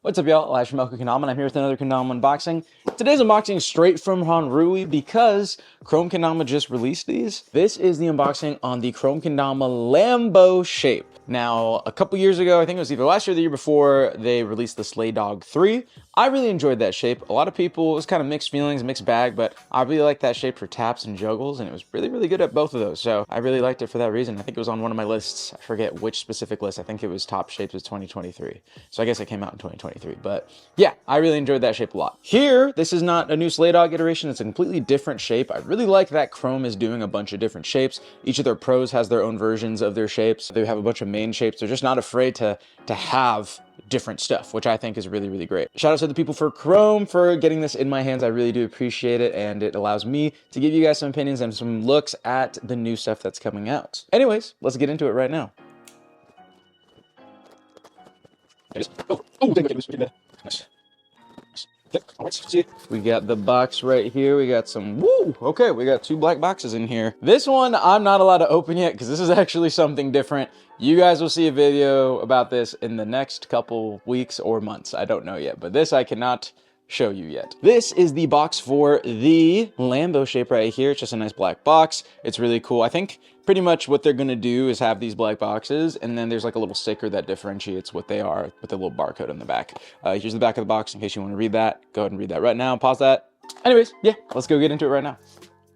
What's up, y'all? Elijah from Kendama, and I'm here with another Kendama unboxing. Today's unboxing is straight from Honrui because Krom Kendama just released these. This is the unboxing on the Krom Kendama Lambo shape. Now, a couple years ago, I think it was either last year or the year before, they released the Slaydawg 3. I really enjoyed that shape. A lot of people, it was kind of mixed feelings, mixed bag, but I really liked that shape for taps and juggles, and it was really, really good at both of those. So I really liked it for that reason. I think it was on one of my lists. I forget which specific list. I think it was top shapes of 2023. So I guess it came out in 2023. But yeah, I really enjoyed that shape a lot. Here, this is not a new Slaydawg iteration. It's a completely different shape. I really like that Krom is doing a bunch of different shapes. Each of their pros has their own versions of their shapes. They have a bunch of main shapes. They're just not afraid to have different stuff, which I think is really, really great. Shout out to the people for Krom for getting this in my hands. I really do appreciate it, and it allows me to give you guys some opinions and some looks at the new stuff that's coming out. Anyways, let's get into it right now. We got the box right here. We got some, okay, we got two black boxes in here. This one I'm not allowed to open yet because this is actually something different. You guys will see a video about this in the next couple weeks or months. I don't know yet, but this I cannot show you yet. This is the box for the Lambo shape right here. It's just a nice black box. It's really cool. I think pretty much what they're gonna do is have these black boxes, and then there's like a little sticker that differentiates what they are with a little barcode on the back. Here's the back of the box in case you want to read that. Go ahead and read that right now. Pause that. Anyways, yeah, let's go get into it right now.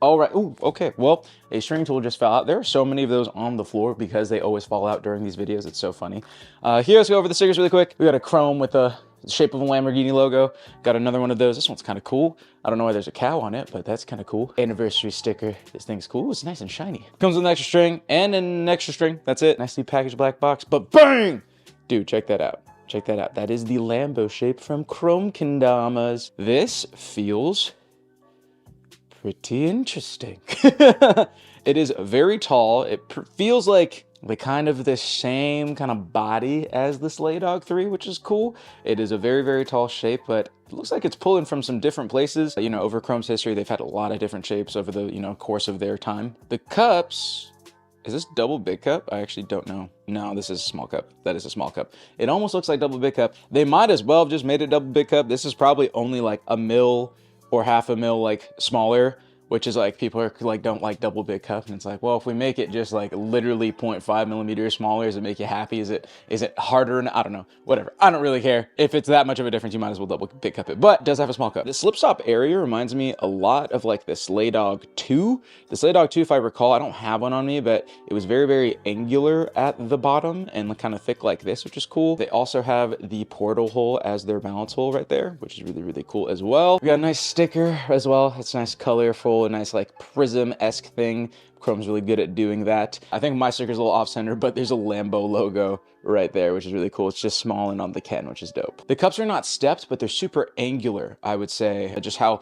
All right. Ooh, okay. Well, a string tool just fell out. There are so many of those on the floor because they always fall out during these videos. It's so funny. Here, let's go over the stickers really quick. We got a Krom with the shape of a Lamborghini logo. Got another one of those. This one's kind of cool. I don't know why there's a cow on it, but that's kind of cool. Anniversary sticker. This thing's cool. It's nice and shiny. Comes with an extra string and an extra string. That's it. Nicely packaged black box. But bang! Dude, check that out. Check that out. That is the Lambo shape from Krom Kendamas. This feels pretty interesting. It is very tall. It feels like kind of the same kind of body as the Slaydawg 3, which is cool. It is a very, very tall shape, but it looks like it's pulling from some different places. You know, over Krom's history, they've had a lot of different shapes over the, course of their time. The cups, is this double big cup? I actually don't know. No, this is a small cup. That is a small cup. It almost looks like double big cup. They might as well have just made it double big cup. This is probably only like a mil or half a mil like smaller, which is like, people are like, don't like double big cup. And it's like, well, if we make it just like literally 0.5 millimeters smaller, does it make you happy? Is it harder? And I don't know, whatever. I don't really care. If it's that much of a difference, you might as well double big cup it, but it does have a small cup. The slip stop area reminds me a lot of like the Slaydawg 2. The Slaydawg 2, if I recall, I don't have one on me, but it was very, very angular at the bottom and kind of thick like this, which is cool. They also have the portal hole as their balance hole right there, which is really, really cool as well. We got a nice sticker as well. It's nice, colorful, a nice like prism-esque thing. Krom's really good at doing that. I think my sticker's a little off-center, but there's a Lambo logo right there, which is really cool. It's just small and on the Ken, which is dope. The cups are not stepped, but they're super angular, I would say. Just how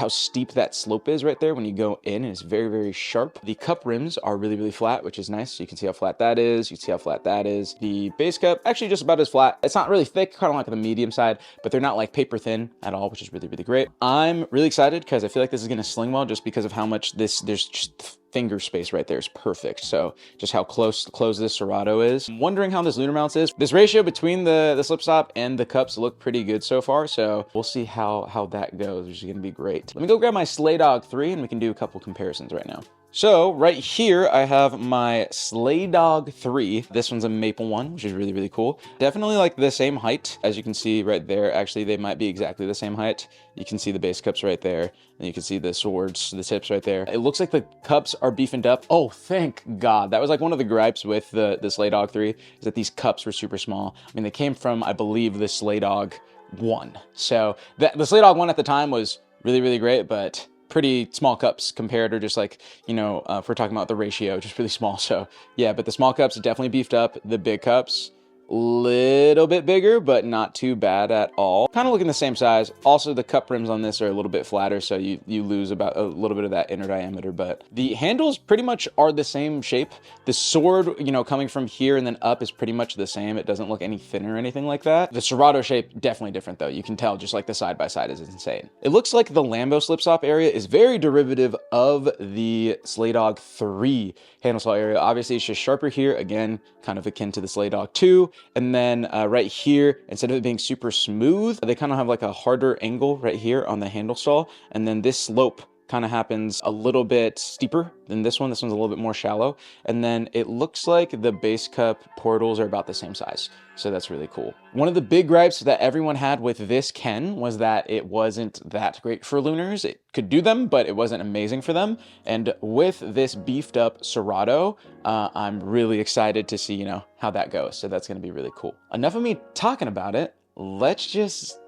steep that slope is right there when you go in, and it's very, very sharp. The cup rims are really, really flat, which is nice. So you can see how flat that is. You can see how flat that is. The base cup, actually just about as flat. It's not really thick, kind of like the medium side, but they're not like paper thin at all, which is really, really great. I'm really excited because I feel like this is gonna sling well just because of how much there's just finger space right there is perfect. So just how close this Serato is. I'm wondering how this lunar mounts is. This ratio between the slip stop and the cups look pretty good so far. So we'll see how that goes, which is gonna be great. Let me go grab my Slaydawg 3 and we can do a couple comparisons right now. So right here, I have my Slaydawg 3. This one's a maple one, which is really, really cool. Definitely like the same height, as you can see right there. Actually, they might be exactly the same height. You can see the base cups right there, and you can see the swords, the tips right there. It looks like the cups are beefened up. Oh, thank God. That was like one of the gripes with the Slaydawg 3, is that these cups were super small. I mean, they came from, I believe, the Slaydawg 1. So the Slaydawg 1 at the time was really, really great, but pretty small cups compared to just like, if we're talking about the ratio, just really small. So yeah, but the small cups definitely beefed up. The big cups, little bit bigger, but not too bad at all. Kind of looking the same size. Also, the cup rims on this are a little bit flatter, so you lose about a little bit of that inner diameter, but the handles pretty much are the same shape. The sword, coming from here and then up is pretty much the same. It doesn't look any thinner or anything like that. The Serato shape, definitely different though. You can tell just like the side by side is insane. It looks like the Lambo slip stop area is very derivative of the Slaydawg 3 handle saw area. Obviously, it's just sharper here. Again, kind of akin to the Slaydawg 2. And then right here, instead of it being super smooth, they kind of have like a harder angle right here on the handle stall. And then this slope kind of happens a little bit steeper than this one. This one's a little bit more shallow. And then it looks like the base cup portals are about the same size. So that's really cool. One of the big gripes that everyone had with this Ken was that it wasn't that great for lunars. It could do them, but it wasn't amazing for them. And with this beefed up Serato, I'm really excited to see, you know, how that goes. So that's gonna be really cool. Enough of me talking about it. Let's just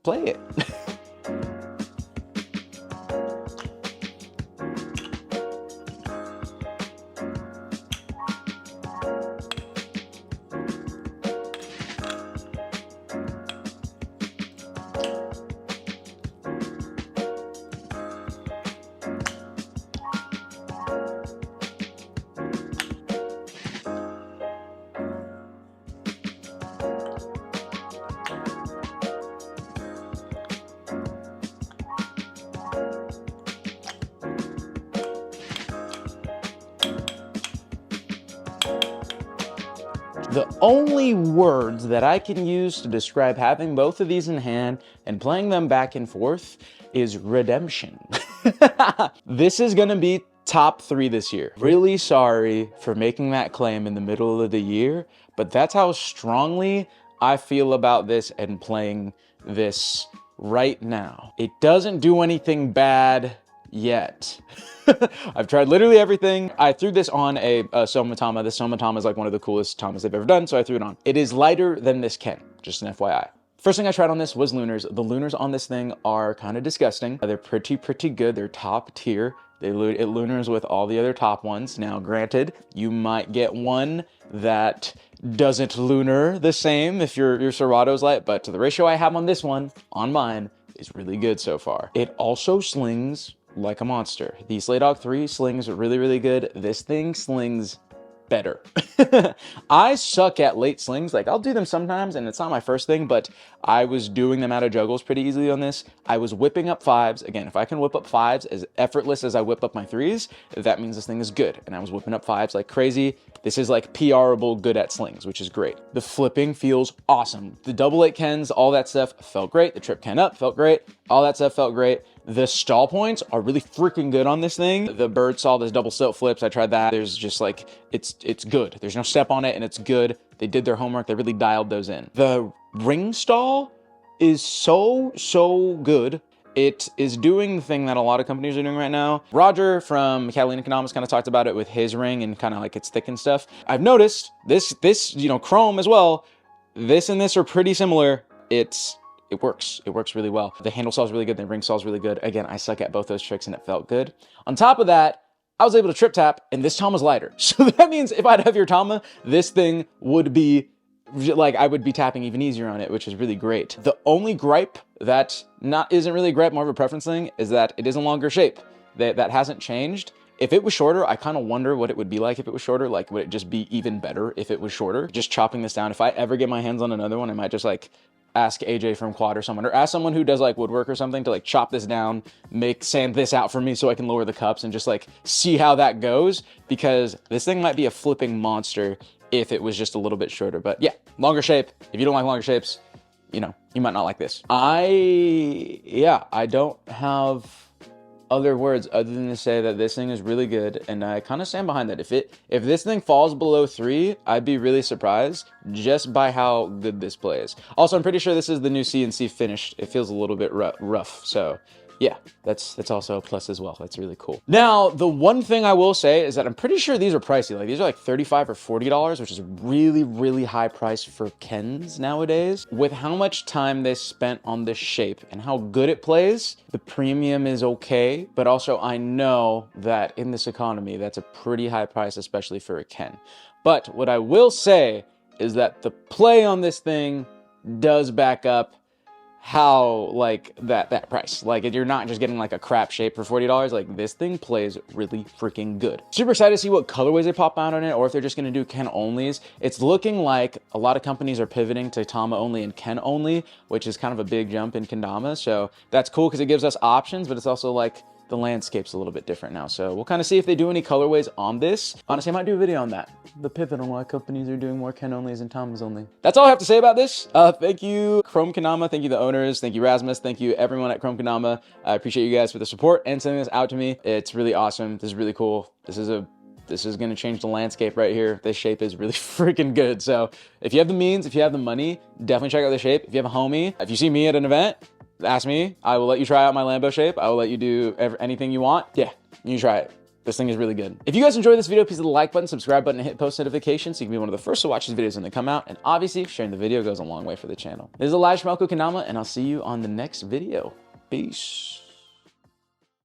play it. The only words that I can use to describe having both of these in hand and playing them back and forth is redemption. This is gonna be top 3 this year. Really sorry for making that claim in the middle of the year, but that's how strongly I feel about this and playing this right now. It doesn't do anything bad yet. I've tried literally everything. I threw this on a Somatama. This Somatama is like one of the coolest Tamas they've ever done, so I threw it on. It is lighter than this Ken, just an FYI. First thing I tried on this was lunars. The lunars on this thing are kind of disgusting. They're pretty good. They're top tier. It lunars with all the other top ones. Now, granted, you might get one that doesn't lunar the same if your Serato's light, but the ratio I have on this one, on mine, is really good so far. It also slings like a monster. The Slaydawg 3 slings really good. This thing slings better. I suck at late slings. Like, I'll do them sometimes and it's not my first thing, but I was doing them out of juggles pretty easily on this. I was whipping up 5s. Again, if I can whip up 5s as effortless as I whip up my 3s, that means this thing is good. And I was whipping up 5s like crazy. This is like PRable good at slings, which is great. The flipping feels awesome. The double 8 Kens, all that stuff felt great. The trip Ken up felt great. All that stuff felt great. The stall points are really freaking good on this thing. The bird saw this double stilt flips. I tried that. There's just like, it's good. There's no step on it and it's good. They did their homework. They really dialed those in. The ring stall is so good. It is doing the thing that a lot of companies are doing right now. Roger from Kendama kind of talked about it with his ring and kind of like it's thick and stuff. I've noticed this, you know, Krom as well. This and this are pretty similar. It works really well. The handle saw is really good. The ring saw is really good. Again, I suck at both those tricks and it felt good. On top of that, I was able to trip tap and this Tama's lighter. So that means if I'd have your Tama, this thing would be like, I would be tapping even easier on it, which is really great. The only gripe that isn't really a gripe, more of a preference thing, is that it is a longer shape. That hasn't changed. If it was shorter, I kind of wonder what it would be like if it was shorter. Like, would it just be even better if it was shorter? Just chopping this down. If I ever get my hands on another one, I might just like ask AJ from Quad or someone, or ask someone who does like woodwork or something to like chop this down, sand this out for me so I can lower the cups and just like see how that goes, because this thing might be a flipping monster if it was just a little bit shorter. But yeah, longer shape. If you don't like longer shapes, you know, you might not like this. I don't have other words other than to say that this thing is really good, and I kind of stand behind that. If this thing falls below 3, I'd be really surprised just by how good this plays. Also, I'm pretty sure this is the new CNC finished. It feels a little bit rough, so yeah, that's also a plus as well. That's really cool. Now, the one thing I will say is that I'm pretty sure these are pricey. Like, these are like $35 or $40, which is really high price for Kens nowadays. With how much time they spent on this shape and how good it plays, the premium is okay, but also I know that in this economy, that's a pretty high price, especially for a Ken. But what I will say is that the play on this thing does back up how like that price. Like, you're not just getting like a crap shape for $40. Like, this thing plays really freaking good. Super excited to see what colorways they pop out on it, or if they're just gonna do Ken onlys. It's looking like a lot of companies are pivoting to Tama only and Ken only, which is kind of a big jump in Kendama. So that's cool because it gives us options, but it's also like, the landscape's a little bit different now. So we'll kind of see if they do any colorways on this. Honestly, I might do a video on that. The pivot on why companies are doing more Ken onlys and Toms only. That's all I have to say about this. Thank you, Krom Kendama. Thank you, the owners. Thank you, Rasmus. Thank you, everyone at Krom Kendama. I appreciate you guys for the support and sending this out to me. It's really awesome. This is really cool. This is going to change the landscape right here. This shape is really freaking good. So if you have the means, if you have the money, definitely check out the shape. If you have a homie, if you see me at an event, ask me. I will let you try out my Lambo shape. I will let you do anything you want. Yeah, you try it. This thing is really good. If you guys enjoyed this video, please hit the like button, subscribe button, and hit post notifications so you can be one of the first to watch these videos when they come out. And obviously, sharing the video goes a long way for the channel. This is Elijah from Okendamas, and I'll see you on the next video. Peace.